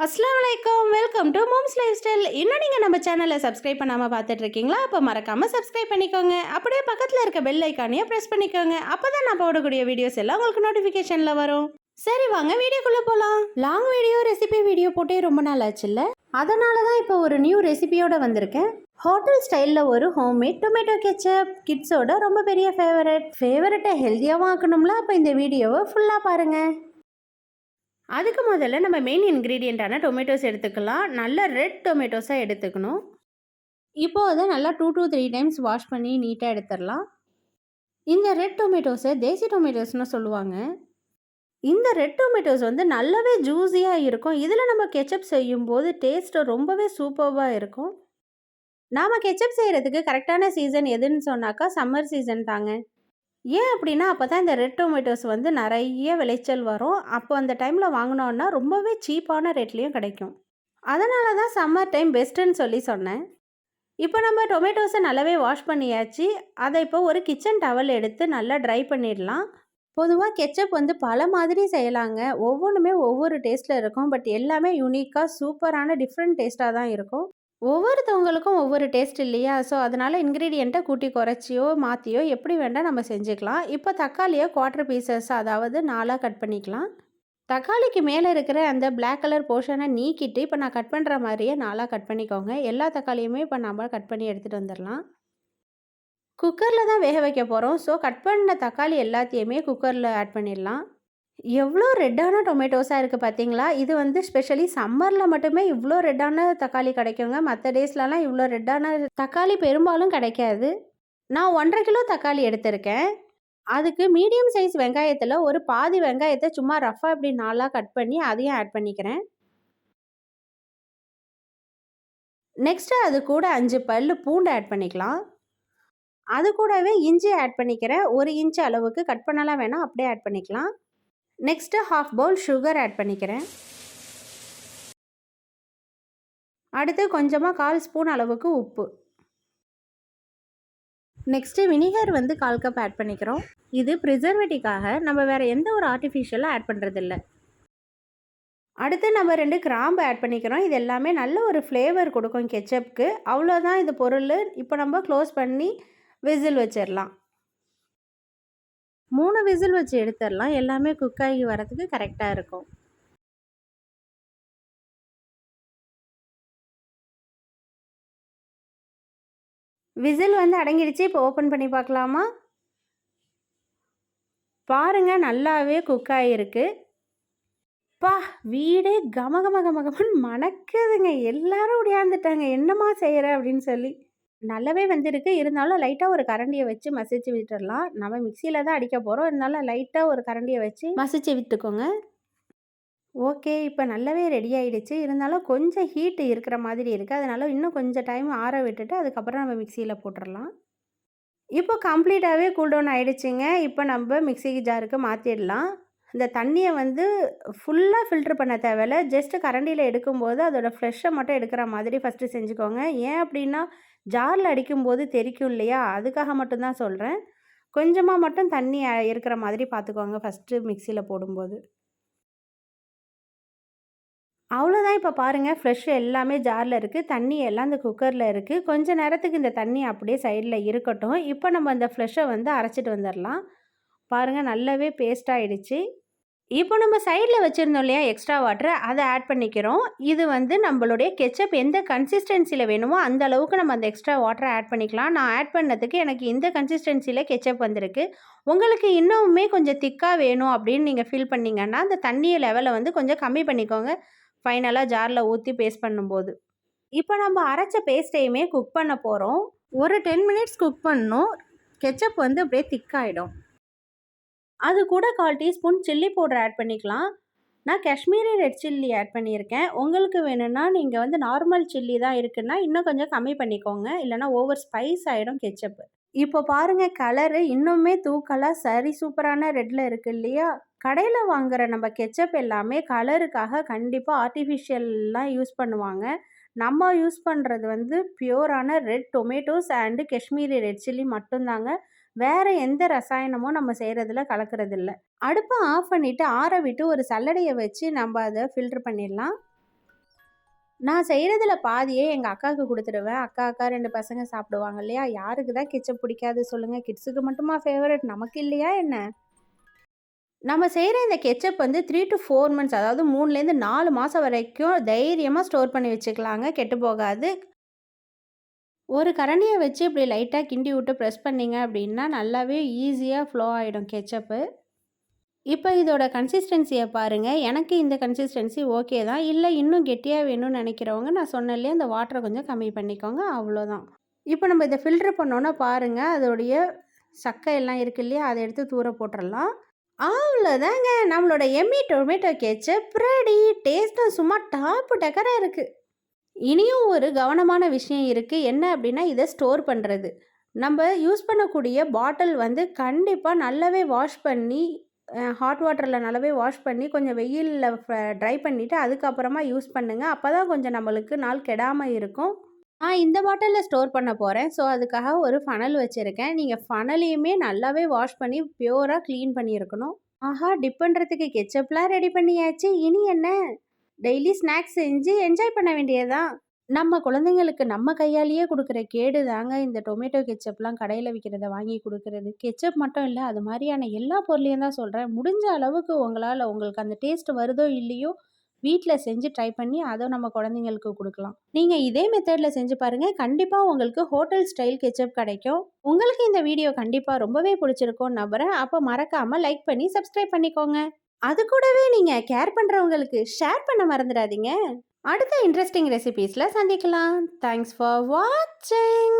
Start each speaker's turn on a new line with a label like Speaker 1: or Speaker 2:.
Speaker 1: அஸ்ஸலாமு அலைக்கும். Welcome to mom's life style. இன்னும் நீங்கள் நம்ம சேனலை சப்ஸ்கிரைப் பண்ணாமல் பார்த்துட்டு இருக்கீங்களா? அப்போ மறக்காமல் சப்ஸ்கிரைப் பண்ணிக்கோங்க. அப்படியே பக்கத்தில் இருக்க பெல் ஐக்கானையும் ப்ரெஸ் பண்ணிக்கோங்க. அப்போ தான் நான் போடக்கூடிய வீடியோஸ் எல்லாம் உங்களுக்கு நோட்டிஃபிகேஷனில் வரும். சரி வாங்க வீடியோக்குள்ளே போகலாம். லாங் வீடியோ ரெசிபி வீடியோ போட்டே ரொம்ப நாள் ஆச்சுல்ல, அதனால தான் இப்போ ஒரு நியூ ரெசிபியோட வந்திருக்கேன். ஹோட்டல் ஸ்டைலில் ஒரு ஹோம்மேட் டொமேட்டோ கெச்சப். கிட்ஸோட ரொம்ப பெரிய ஃபேவரட்டை ஹெல்த்தியாகவும் ஆக்கணும்ல. அப்போ இந்த வீடியோவை ஃபுல்லாக பாருங்கள். அதுக்கு முதல்ல நம்ம மெயின் இன்க்ரீடியண்ட்டான டொமேட்டோஸ் எடுத்துக்கலாம். நல்ல ரெட் டொமேட்டோஸாக எடுத்துக்கணும். இப்போது அதை நல்லா 2 to 3 டைம்ஸ் வாஷ் பண்ணி நீட்டாக எடுத்துடலாம். இந்த ரெட் டொமேட்டோஸை தேசி டொமேட்டோஸ்னு சொல்லுவாங்க. இந்த ரெட் டொமேட்டோஸ் வந்து நல்லாவே ஜூஸியாக இருக்கும். இதில் நம்ம கெச்சப் செய்யும்போது டேஸ்ட்டு ரொம்பவே சூப்பர்வாக இருக்கும். நாம் கெச்சப் செய்கிறதுக்கு கரெக்டான சீசன் எதுன்னு சொன்னாக்கா சம்மர் சீசன் தாங்க. ஏன் அப்படின்னா அப்போ தான் இந்த ரெட் டொமேட்டோஸ் வந்து நிறைய விளைச்சல் வரும். அப்போ அந்த டைமில் வாங்கினோன்னா ரொம்பவே சீப்பான ரேட்லேயும் கிடைக்கும். அதனால தான் சம்மர் டைம் பெஸ்ட்டுன்னு சொன்னேன். இப்போ நம்ம டொமேட்டோஸை நல்லாவே வாஷ் பண்ணியாச்சு. அதை இப்போ ஒரு கிச்சன் டவல் எடுத்து நல்லா ட்ரை பண்ணிடலாம். பொதுவாக கெச்சப் வந்து பல மாதிரி செய்யலாங்க. ஒவ்வொன்றுமே ஒவ்வொரு டேஸ்ட்டில் இருக்கும். பட் எல்லாமே யூனிக்காக சூப்பரான டிஃப்ரெண்ட் டேஸ்ட்டாக தான் இருக்கும். ஒவ்வொருத்தவங்களுக்கும் ஒவ்வொரு டேஸ்ட் இல்லையா? ஸோ அதனால் இன்க்ரீடியண்ட்டை கூட்டி குறைச்சியோ மாற்றியோ எப்படி வேண்டால் நம்ம செஞ்சுக்கலாம். இப்போ தக்காளியை குவார்ட்டர் பீசஸ், அதாவது 4ஆக கட் பண்ணிக்கலாம். தக்காளிக்கு மேலே இருக்கிற அந்த பிளாக் கலர் போர்ஷனை நீக்கிட்டு இப்போ நான் கட் பண்ணுற மாதிரியே 4ஆக கட் பண்ணிக்கோங்க. எல்லா தக்காளியுமே இப்போ நம்ம கட் பண்ணி எடுத்துகிட்டு வந்துடலாம். குக்கரில் தான் வேக வைக்க போகிறோம். ஸோ கட் பண்ண தக்காளி எல்லாத்தையுமே குக்கரில் ஆட் பண்ணிடலாம். எவ்வளோ ரெட்டான டொமேட்டோஸாக இருக்குது பார்த்தீங்களா? இது வந்து ஸ்பெஷலி சம்மரில் மட்டுமே இவ்வளோ ரெட்டான தக்காளி கிடைக்குங்க. மற்ற டேஸ்லலாம் இவ்வளோ ரெட்டான தக்காளி பெரும்பாலும் கிடைக்காது. நான் 1.5 கிலோ தக்காளி எடுத்திருக்கேன். அதுக்கு மீடியம் சைஸ் வெங்காயத்தில் ஒரு பாதி வெங்காயத்தை சும்மா ரஃபாக இப்படி 4ஆக கட் பண்ணி அதையும் ஆட் பண்ணிக்கிறேன். நெக்ஸ்ட்டு அது கூட 5 பல்லு பூண்டு ஆட் பண்ணிக்கலாம். அது கூடவே இஞ்சி ஆட் பண்ணிக்கிறேன். 1 இன்ச் அளவுக்கு கட் பண்ணலாம் வேணாம், அப்படியே ஆட் பண்ணிக்கலாம். நெக்ஸ்ட்டு 1/2 பவுல் சுகர் ஆட் பண்ணிக்கிறேன். அடுத்து கொஞ்சமாக 1/4 ஸ்பூன் அளவுக்கு உப்பு. நெக்ஸ்ட்டு வினிகர் வந்து 1/4 கப் ஆட் பண்ணிக்கிறோம். இது ப்ரிசர்வேட்டிவ்காக, நம்ம வேறு எந்த ஒரு ஆர்டிஃபிஷியலாக ஆட் பண்ணுறதில்ல. அடுத்து நம்ம 2 கிராம்பு ஆட் பண்ணிக்கிறோம். இது எல்லாமே நல்ல ஒரு ஃப்ளேவர் கொடுக்கும் கெச்சப்புக்கு. அவ்வளோதான் இது பொருள். இப்போ நம்ம க்ளோஸ் பண்ணி விசில் வச்சிடலாம். 3 விசில் வச்சு எடுத்துடலாம். எல்லாமே குக் ஆகி வரதுக்கு கரெக்டாக இருக்கும். விசில் வந்து அடங்கிடுச்சு. இப்போ ஓப்பன் பண்ணி பார்க்கலாமா? பாருங்கள், நல்லாவே குக் ஆகிருக்கு. பா, வீடே கமகமன்னு மணக்குதுங்க. எல்லாரும் உடையாந்துட்டாங்க, என்னம்மா செய்கிற அப்படின்னு சொல்லி. நல்லாவே வெந்திருக்கு. இருந்தாலும் லைட்டாக ஒரு கரண்டியை வச்சு மசிச்சு விட்டுடலாம். நம்ம மிக்சியில் தான் அடிக்க போகிறோம். இருந்தாலும் லைட்டாக ஒரு கரண்டியை வச்சு மசிச்சு விட்டுக்கோங்க. ஓகே, இப்போ நல்லாவே ரெடி ஆகிடுச்சு. இருந்தாலும் கொஞ்சம் ஹீட் இருக்கிற மாதிரி இருக்குது. அதனால இன்னும் கொஞ்சம் டைம் ஆற விட்டுட்டு அதுக்கப்புறம் நம்ம மிக்சியில் போட்டுடலாம். இப்போ கம்ப்ளீட்டாகவே கூல்டவுன் ஆகிடுச்சிங்க. இப்போ நம்ம மிக்சி ஜாருக்கு மாற்றிடலாம். இந்த தண்ணியை வந்து ஃபுல்லாக ஃபில்ட்ரு பண்ண தேவையில்ல. ஜஸ்ட்டு கரண்டியில் எடுக்கும்போது அதோட ஃப்ரெஷ்ஷை மட்டும் எடுக்கிற மாதிரி ஃபஸ்ட்டு செஞ்சுக்கோங்க. ஏன் அப்படின்னா ஜாரில் அடிக்கும்போது தெறிக்கும் இல்லையா? அதுக்காக மட்டும்தான் சொல்கிறேன். கொஞ்சமாக மட்டும் தண்ணி இருக்கிற மாதிரி பார்த்துக்கோங்க ஃபஸ்ட்டு மிக்சியில் போடும்போது. அவ்வளோதான். இப்போ பாருங்கள், ஃப்ரெஷ் எல்லாமே ஜாரில் இருக்குது. தண்ணி எல்லாம் இந்த குக்கரில் இருக்குது. கொஞ்ச நேரத்துக்கு இந்த தண்ணி அப்படியே சைடில் இருக்கட்டும். இப்போ நம்ம அந்த ஃப்ரெஷ்ஷை வந்து அரைச்சிட்டு வந்துடலாம். பாருங்கள், நல்லாவே பேஸ்ட் ஆகிடுச்சு. இப்போ நம்ம சைடில் வச்சுருந்தோம் இல்லையா எக்ஸ்ட்ரா வாட்டர், அதை ஆட் பண்ணிக்கிறோம். இது வந்து நம்மளுடைய கெச்சப் எந்த கன்சிஸ்டன்சியில் வேணுமோ அந்த அளவுக்கு நம்ம அந்த எக்ஸ்ட்ரா வாட்டரை ஆட் பண்ணிக்கலாம். நான் ஆட் பண்ணதுக்கு எனக்கு இந்த கன்சிஸ்டன்சியில் கெச்சப் வந்திருக்கு. உங்களுக்கு இன்னுமே கொஞ்சம் திக்காக வேணும் அப்படின்னு நீங்கள் ஃபீல் பண்ணிங்கன்னா அந்த தண்ணியை லெவலை வந்து கொஞ்சம் கம்மி பண்ணிக்கோங்க ஃபைனலாக ஜாரில் ஊற்றி பேஸ்ட் பண்ணும்போது. இப்போ நம்ம அரைச்ச பேஸ்ட்டையுமே குக் பண்ண போகிறோம். ஒரு 10 மினிட்ஸ் குக் பண்ணணும். கெச்சப் வந்து அப்படியே திக்காகிடும். அது கூட 1/4 டீஸ்பூன் சில்லி பவுடர் ஆட் பண்ணிக்கலாம். நான் காஷ்மீரி ரெட் சில்லி ஆட் பண்ணியிருக்கேன். உங்களுக்கு வேணும்னா நீங்கள் வந்து நார்மல் சில்லி தான் இருக்குன்னா இன்னும் கொஞ்சம் கம்மி பண்ணிக்கோங்க. இல்லைனா ஓவர் ஸ்பைஸ் ஆகிடும் கெச்சப்பு. இப்போ பாருங்கள், கலரு இன்னுமே தூக்கலாக சரி சூப்பரான ரெட்டில் இருக்குது இல்லையா? கடையில் வாங்குகிற நம்ம கெச்சப் எல்லாமே கலருக்காக கண்டிப்பாக ஆர்டிஃபிஷியல்லாம் யூஸ் பண்ணுவாங்க. நம்ம யூஸ் பண்ணுறது வந்து பியூரான red tomatoes and Kashmiri red chilli மட்டும்தாங்க. வேறு எந்த ரசாயனமும் நம்ம செய்கிறதில்ல, கலக்கிறதில்ல. அடுப்பை ஆஃப் பண்ணிவிட்டு ஆற விட்டு ஒரு சல்லடையை வச்சு நம்ம அதை ஃபில்ட்ரு பண்ணிடலாம். நான் செய்கிறதுல பாதியே எங்கள் அக்காவுக்கு கொடுத்துடுவேன். அக்கா 2 பசங்க சாப்பிடுவாங்க இல்லையா? யாருக்கு தான் கெச்சப் பிடிக்காது சொல்லுங்கள்? கிட்ஸுக்கு மட்டுமா ஃபேவரட், நமக்கு இல்லையா என்ன? நம்ம செய்கிற இந்த கெச்சப் வந்து 3 to 4 மந்த்ஸ், அதாவது 3லேருந்து 4 மாதம் வரைக்கும் தைரியமாக ஸ்டோர் பண்ணி வச்சுக்கலாங்க, கெட்டு போகாது. ஒரு கரண்டியை வச்சு இப்படி லைட்டாக கிண்டி விட்டு ப்ரெஸ் பண்ணிங்க அப்படின்னா நல்லாவே ஈஸியாக ஃப்ளோ ஆகிடும் கெச்சப்பு. இப்போ இதோட கன்சிஸ்டன்சியை பாருங்கள். எனக்கு இந்த கன்சிஸ்டன்சி ஓகே தான். இல்லை இன்னும் கெட்டியாக வேணும்னு நினைக்கிறவங்க நான் சொன்னேன் இல்லையா, அந்த வாட்டரை கொஞ்சம் கம்மி பண்ணிக்கோங்க, அவ்வளோதான். இப்போ நம்ம இதை ஃபில்ட்ரு பண்ணோன்னா பாருங்கள், அதோடைய சக்கை எல்லாம் இருக்கு இல்லையா, அதை எடுத்து தூர போட்டுடலாம். அவ்வளோதாங்க, நம்மளோட எம்மி டொமேட்டோ கெச்சப் ரெடி. டேஸ்ட்டும் சும்மா டாப்பு டக்கராக இருக்குது. இனியும் ஒரு கவனமான விஷயம் இருக்குது. என்ன அப்படின்னா, இதை ஸ்டோர் பண்ணுறது. நம்ம யூஸ் பண்ணக்கூடிய பாட்டில் வந்து கண்டிப்பாக நல்லாவே வாஷ் பண்ணி, ஹாட் வாட்டரில் நல்லாவே வாஷ் பண்ணி கொஞ்சம் வெயிலில் ட்ரை பண்ணிவிட்டு அதுக்கப்புறமா யூஸ் பண்ணுங்கள். அப்போ தான் கொஞ்சம் நம்மளுக்கு நாள் கெடாமல் இருக்கும். நான் இந்த பாட்டிலில் ஸ்டோர் பண்ண போகிறேன். ஸோ அதுக்காக ஒரு ஃபனல் வச்சுருக்கேன். நீங்கள் ஃபனலையுமே நல்லாவே வாஷ் பண்ணி பியூராக க்ளீன் பண்ணியிருக்கணும். ஆஹா! டிப் பண்ணுறதுக்கு கெச்சப்லாம் ரெடி பண்ணியாச்சு. இனி என்ன? டெய்லி ஸ்நாக்ஸ் செஞ்சு என்ஜாய் பண்ண வேண்டியதுதான். நம்ம குழந்தைங்களுக்கு நம்ம கையாலேயே கொடுக்குற கேடு தாங்க இந்த டொமேட்டோ கெச்சப்லாம் கடையில் விற்கிறத வாங்கி கொடுக்குறது. கெச்சப் மட்டும் இல்லை, அது மாதிரியான எல்லா பொருளையும் தான் சொல்கிறேன். முடிஞ்ச அளவுக்கு உங்களால் உங்களுக்கு அந்த டேஸ்ட் வருதோ இல்லையோ வீட்டில் செஞ்சு ட்ரை பண்ணி அதை நம்ம குழந்தைங்களுக்கு கொடுக்கலாம். நீங்கள் இதே மெத்தடில் செஞ்சு பாருங்கள், கண்டிப்பாக உங்களுக்கு ஹோட்டல் ஸ்டைல் கெச்சப் கிடைக்கும். உங்களுக்கு இந்த வீடியோ கண்டிப்பாக ரொம்பவே பிடிச்சிருக்கும்னு நம்புகிறேன். அப்போ மறக்காமல் லைக் பண்ணி சப்ஸ்கிரைப் பண்ணிக்கோங்க. அது கூடவே நீங்கள் கேர் பண்ணுறவங்களுக்கு ஷேர் பண்ண மறந்துடாதீங்க. அடுத்த இன்ட்ரெஸ்டிங் ரெசிபீஸில் சந்திக்கலாம். தேங்க்ஸ் ஃபார் வாட்சிங்.